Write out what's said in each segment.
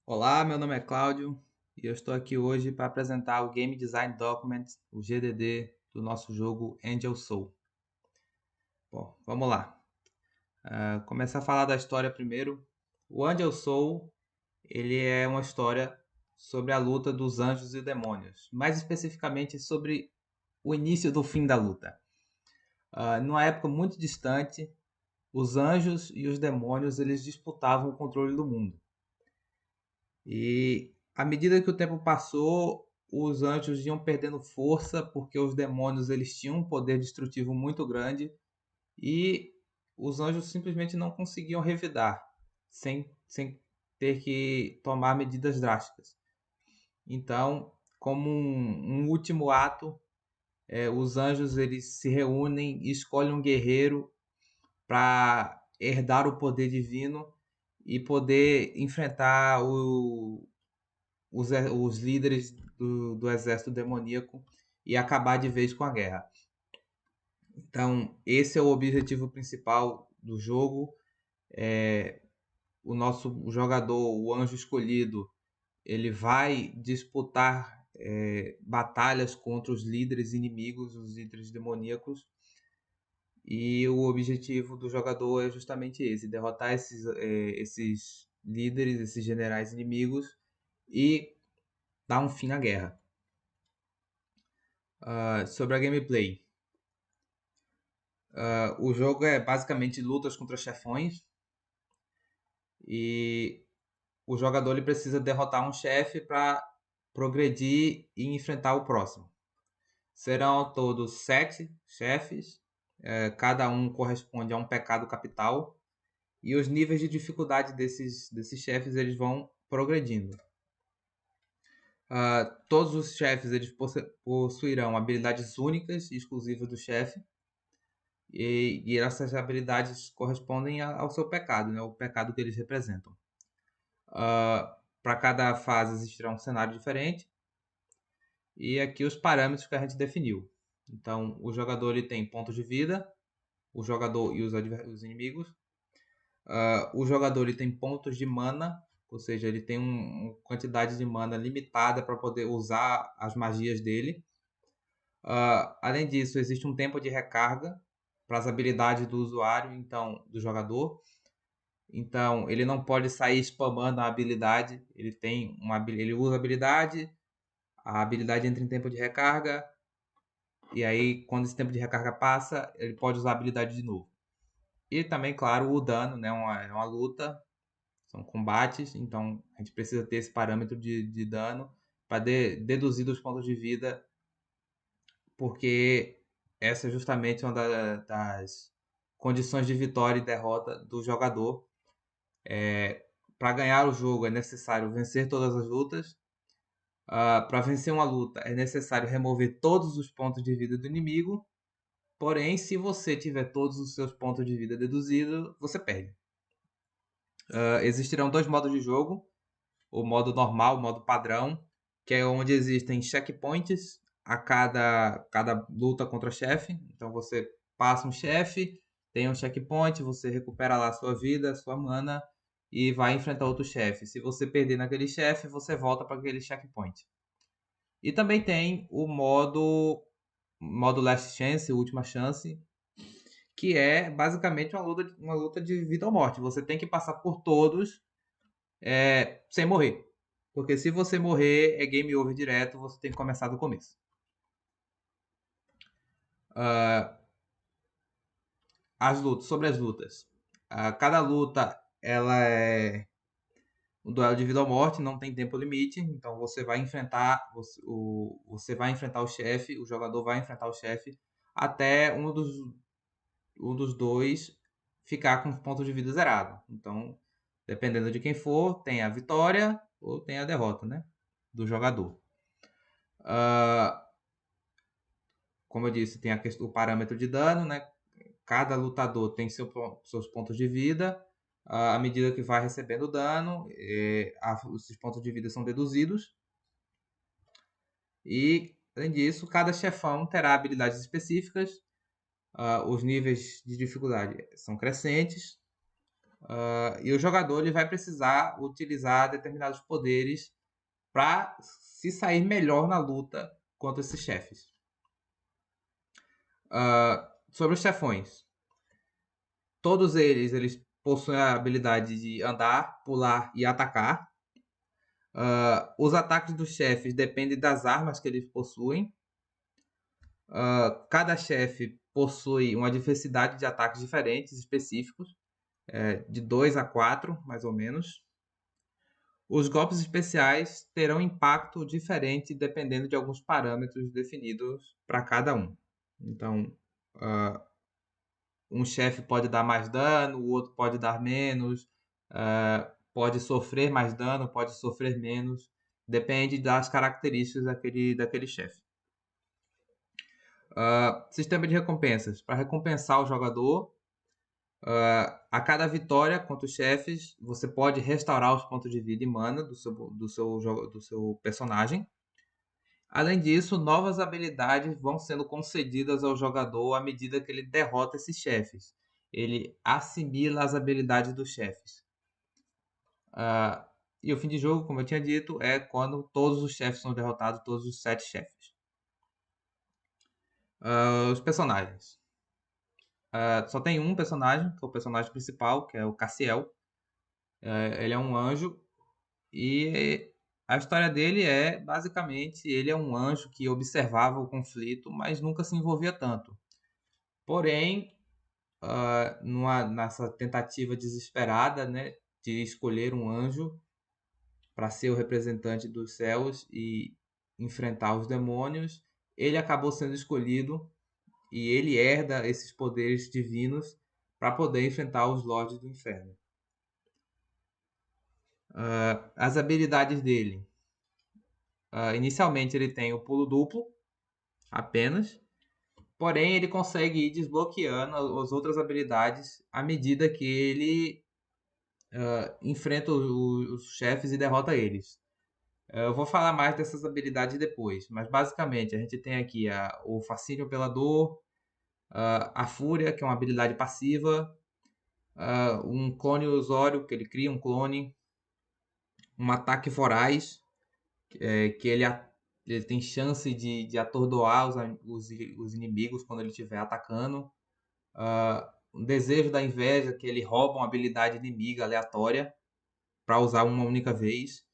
Olá, meu nome é Cláudio e eu estou aqui hoje para apresentar o Game Design Document, o GDD, do nosso jogo Angel Soul. Bom, vamos lá. Começar a falar da história primeiro. O Angel Soul, ele é uma história sobre a luta dos anjos e demônios, mais especificamente sobre o início do fim da luta. Numa época muito distante, os anjos e os demônios eles disputavam o controle do mundo. E à medida que o tempo passou, os anjos iam perdendo força porque os demônios eles tinham um poder destrutivo muito grande e os anjos simplesmente não conseguiam revidar sem ter que tomar medidas drásticas. Então, como um último ato, os anjos eles se reúnem e escolhem um guerreiro para herdar o poder divino e poder enfrentar os líderes do exército demoníaco e acabar de vez com a guerra. Então, esse é o objetivo principal do jogo. O nosso jogador, o anjo escolhido, ele vai disputar batalhas contra os líderes inimigos, os líderes demoníacos. E o objetivo do jogador é justamente esse: derrotar esses líderes, esses generais inimigos e dar um fim à guerra. Sobre a gameplay. O jogo é basicamente lutas contra chefões e o jogador ele precisa derrotar um chefe para progredir e enfrentar o próximo. Serão ao todo 7 chefes, cada um corresponde a um pecado capital e os níveis de dificuldade desses chefes eles vão progredindo. Todos os chefes eles possuirão habilidades únicas e exclusivas do chefe. E essas habilidades correspondem ao seu pecado, né? O pecado que eles representam. Para cada fase existirá um cenário diferente e aqui os parâmetros que a gente definiu. Então, o jogador ele tem pontos de vida, o jogador e os inimigos. O jogador ele tem pontos de mana, ou seja, ele tem uma quantidade de mana limitada para poder usar as magias dele. Além disso, existe um tempo de recarga para as habilidades do usuário, então do jogador. Então, ele não pode sair spamando a habilidade. Ele usa a habilidade entra em tempo de recarga, e aí quando esse tempo de recarga passa, ele pode usar a habilidade de novo. E também, claro, o dano, né? É uma luta, são combates, então a gente precisa ter esse parâmetro de dano para deduzir dos pontos de vida, porque essa é justamente uma das condições de vitória e derrota do jogador. Para ganhar o jogo é necessário vencer todas as lutas. Para vencer uma luta é necessário remover todos os pontos de vida do inimigo. Porém, se você tiver todos os seus pontos de vida deduzidos, você perde. Existirão dois modos de jogo: o modo normal, o modo padrão, que é onde existem checkpoints a cada luta contra chefe. Então você passa um chefe, tem um checkpoint, você recupera lá a sua vida, a sua mana e vai enfrentar outro chefe. Se você perder naquele chefe, você volta para aquele checkpoint. E também tem o modo Last Chance, última chance, que é basicamente uma luta de vida ou morte. Você tem que passar por todos sem morrer. Porque se você morrer, é game over direto, você tem que começar do começo. Sobre as lutas. Cada luta ela é um duelo de vida ou morte, não tem tempo limite, então você vai enfrentar o chefe, o jogador vai enfrentar o chefe até um dos dois ficar com os pontos de vida zerado. Então, dependendo de quem for, tem a vitória ou tem a derrota, né, do jogador. Como eu disse, tem o parâmetro de dano, né? Cada lutador tem seus pontos de vida. À medida que vai recebendo dano, esses pontos de vida são deduzidos. E, além disso, cada chefão terá habilidades específicas. Os níveis de dificuldade são crescentes. E o jogador ele vai precisar utilizar determinados poderes para se sair melhor na luta contra esses chefes. Sobre os chefões, todos eles possuem a habilidade de andar, pular e atacar. Os ataques dos chefes dependem das armas que eles possuem. Cada chefe possui uma diversidade de ataques diferentes, específicos, de 2 a 4, mais ou menos. Os golpes especiais terão impacto diferente dependendo de alguns parâmetros definidos para cada um. Então, um chefe pode dar mais dano, o outro pode dar menos, pode sofrer mais dano, pode sofrer menos. Depende das características daquele chefe. Sistema de recompensas. Para recompensar o jogador, a cada vitória contra os chefes, você pode restaurar os pontos de vida e mana do seu personagem. Além disso, novas habilidades vão sendo concedidas ao jogador à medida que ele derrota esses chefes. Ele assimila as habilidades dos chefes. E o fim de jogo, como eu tinha dito, é quando todos os chefes são derrotados, todos os 7 chefes. Os personagens. Só tem um personagem, que é o personagem principal, que é o Cassiel. Ele é um anjo e a história dele é, basicamente, ele é um anjo que observava o conflito, mas nunca se envolvia tanto. Porém, nessa tentativa desesperada, né, de escolher um anjo para ser o representante dos céus e enfrentar os demônios, ele acabou sendo escolhido e ele herda esses poderes divinos para poder enfrentar os Lordes do Inferno. As habilidades dele. Inicialmente ele tem o pulo duplo, apenas. Porém, ele consegue ir desbloqueando as outras habilidades à medida que ele enfrenta os chefes e derrota eles. Eu vou falar mais dessas habilidades depois, mas basicamente a gente tem aqui o fascínio pela dor, a fúria, que é uma habilidade passiva, um clone ilusório, que ele cria um clone, um ataque voraz, que ele tem chance de atordoar os inimigos quando ele estiver atacando. Um desejo da inveja, que ele rouba uma habilidade inimiga aleatória para usar uma única vez.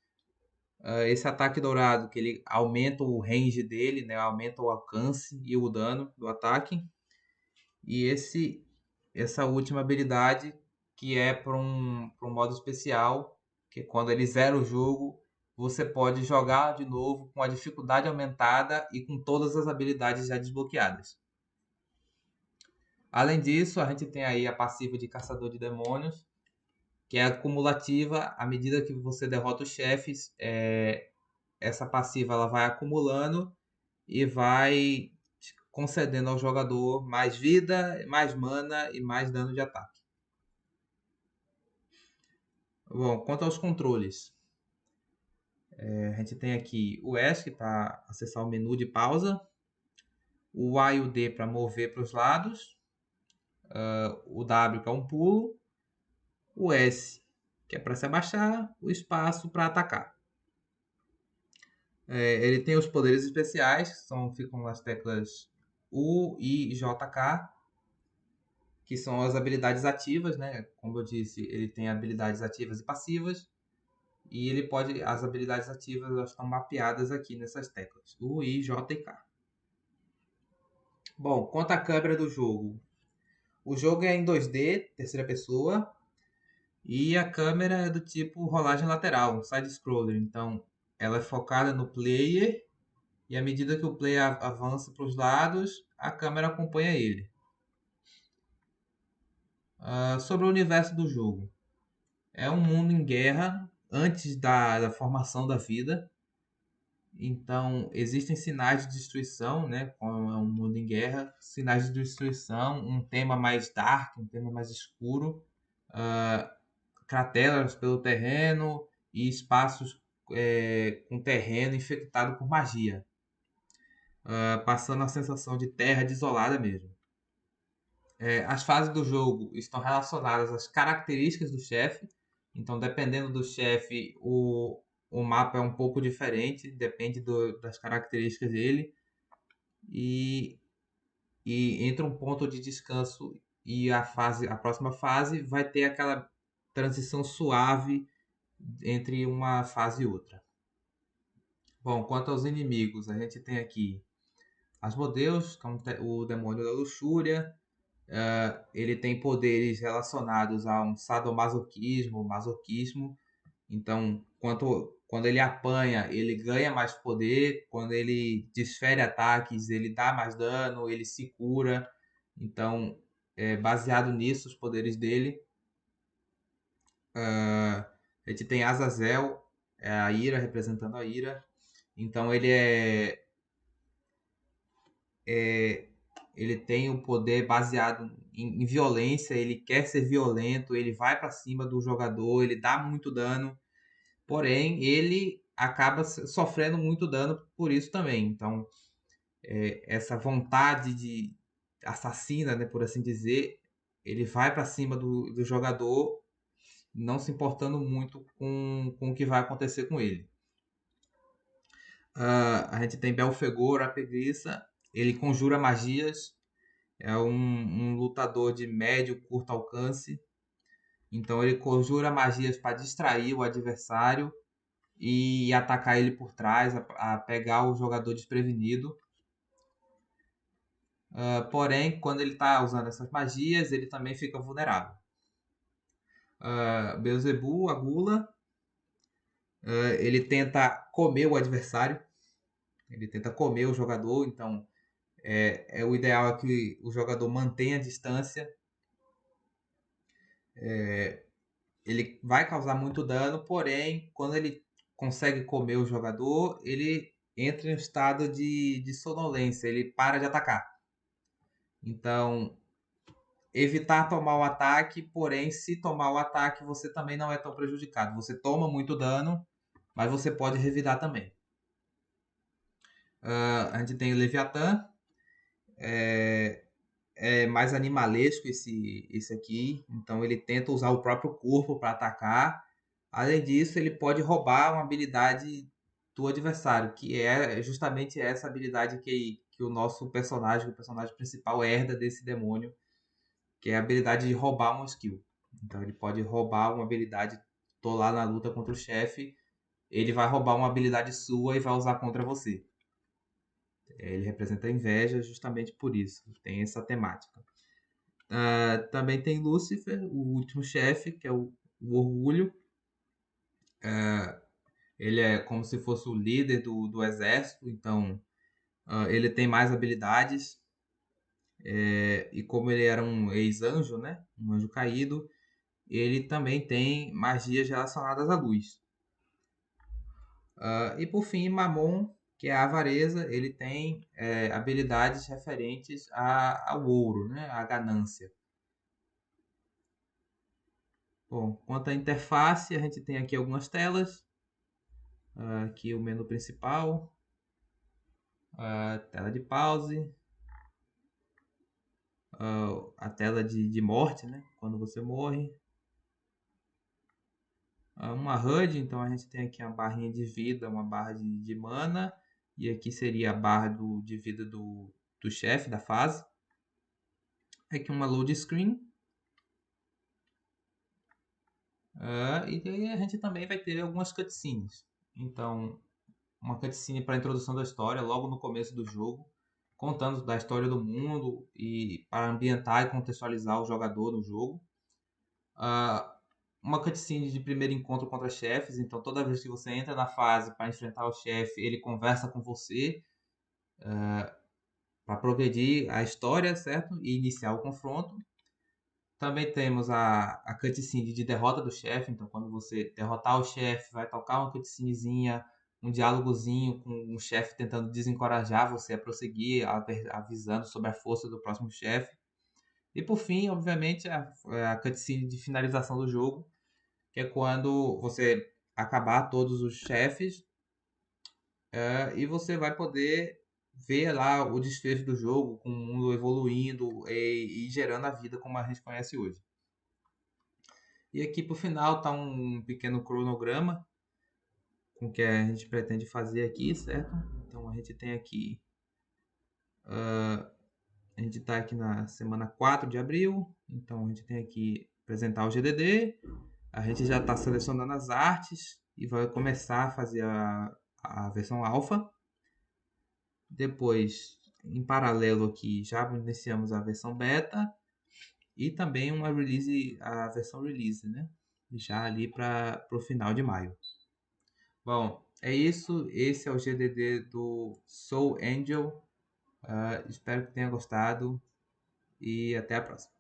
Esse ataque dourado, que ele aumenta o range dele, né? Aumenta o alcance e o dano do ataque. E essa última habilidade, que é para um modo especial, que quando ele zera o jogo, você pode jogar de novo com a dificuldade aumentada e com todas as habilidades já desbloqueadas. Além disso, a gente tem aí a passiva de Caçador de Demônios, que é acumulativa. À medida que você derrota os chefes, essa passiva ela vai acumulando e vai concedendo ao jogador mais vida, mais mana e mais dano de ataque. Bom, quanto aos controles, a gente tem aqui o ESC para acessar o menu de pausa, o A e o D para mover para os lados, o W que é um pulo, o S que é para se abaixar, o espaço para atacar. Ele tem os poderes especiais, que ficam nas teclas U, I e JK, que são as habilidades ativas, né? Como eu disse, ele tem habilidades ativas e passivas. E ele pode. As habilidades ativas elas estão mapeadas aqui nessas teclas. U, I, J e K. Bom, quanto à câmera do jogo. O jogo é em 2D, terceira pessoa. E a câmera é do tipo rolagem lateral, side-scroller. Então, ela é focada no player. E à medida que o player avança para os lados, a câmera acompanha ele. Sobre o universo do jogo. É um mundo em guerra antes da formação da vida. Então, existem sinais de destruição, né? Como é um mundo em guerra, sinais de destruição, um tema mais dark, um tema mais escuro, crateras pelo terreno e espaços com terreno infectado por magia, passando a sensação de terra desolada mesmo. As fases do jogo estão relacionadas às características do chefe. Então, dependendo do chefe, o mapa é um pouco diferente, depende das características dele. E, e entre um ponto de descanso e a próxima fase, vai ter aquela transição suave entre uma fase e outra. Bom, quanto aos inimigos, a gente tem aqui Asmodeus, que é o demônio da luxúria. Ele tem poderes relacionados a um sadomasoquismo, masoquismo. Então, quando ele apanha, ele ganha mais poder. Quando ele desfere ataques, ele dá mais dano, ele se cura. Então, baseado nisso, os poderes dele. A gente tem Azazel, a ira, representando a ira. Então, ele tem o poder baseado em violência, ele quer ser violento, ele vai para cima do jogador, ele dá muito dano, porém ele acaba sofrendo muito dano por isso também. Então, essa vontade de assassina, né, por assim dizer, ele vai para cima do jogador, não se importando muito com o que vai acontecer com ele. A gente tem Belfegor, a preguiça, ele conjura magias. É um lutador de médio, curto alcance. Então ele conjura magias para distrair o adversário e atacar ele por trás, a pegar o jogador desprevenido. Porém, quando ele está usando essas magias, ele também fica vulnerável. Beelzebub, a gula, ele tenta comer o adversário, ele tenta comer o jogador, então o ideal é que o jogador mantenha a distância. Ele vai causar muito dano, porém, quando ele consegue comer o jogador, ele entra em um estado de sonolência, ele para de atacar. Então, evitar tomar o ataque, porém, se tomar o ataque, você também não é tão prejudicado. Você toma muito dano, mas você pode revidar também. A gente tem o Leviatã, é mais animalesco esse aqui, então ele tenta usar o próprio corpo para atacar. Além disso, ele pode roubar uma habilidade do adversário, que é justamente essa habilidade que o nosso personagem, o personagem principal, herda desse demônio, que é a habilidade de roubar uma skill. Então ele pode roubar uma habilidade, tô lá na luta contra o chefe, ele vai roubar uma habilidade sua e vai usar contra você. Ele representa a inveja justamente por isso, tem essa temática. Também tem Lúcifer, o último chefe, que é o orgulho. Ele é como se fosse o líder do exército, então ele tem mais habilidades. E como ele era um ex-anjo, né? Um anjo caído, ele também tem magias relacionadas à luz. E por fim, Mamon, que é a avareza, ele tem habilidades referentes ao ouro, né? À ganância. Bom, quanto à interface, a gente tem aqui algumas telas. Aqui o menu principal, tela de pause, a tela de morte, né? Quando você morre. Uma HUD, então a gente tem aqui uma barrinha de vida, uma barra de mana. E aqui seria a barra de vida do chefe da fase. Aqui uma load screen. E aí a gente também vai ter algumas cutscenes. Então, uma cutscene para a introdução da história, logo no começo do jogo, contando da história do mundo e para ambientar e contextualizar o jogador no jogo. Uma cutscene de primeiro encontro contra chefes, então toda vez que você entra na fase para enfrentar o chefe, ele conversa com você para progredir a história, certo? E iniciar o confronto. Também temos a cutscene de derrota do chefe, então quando você derrotar o chefe, vai tocar uma cutscenezinha, um diálogozinho com o chefe tentando desencorajar você a prosseguir, avisando sobre a força do próximo chefe. E por fim, obviamente, a cutscene de finalização do jogo, que é quando você acabar todos os chefes e você vai poder ver lá o desfecho do jogo, com o mundo evoluindo e gerando a vida como a gente conhece hoje. E aqui pro final tá um pequeno cronograma com o que a gente pretende fazer aqui, certo? Então a gente tem aqui, a gente está aqui na semana 4 de abril, então a gente tem aqui apresentar o GDD, a gente já está selecionando as artes e vai começar a fazer a versão alfa. Depois, em paralelo aqui, já iniciamos a versão beta e também uma release, a versão release, né? Já ali para o final de maio. Bom, é isso. Esse é o GDD do Soul Angel. Espero que tenha gostado e até a próxima.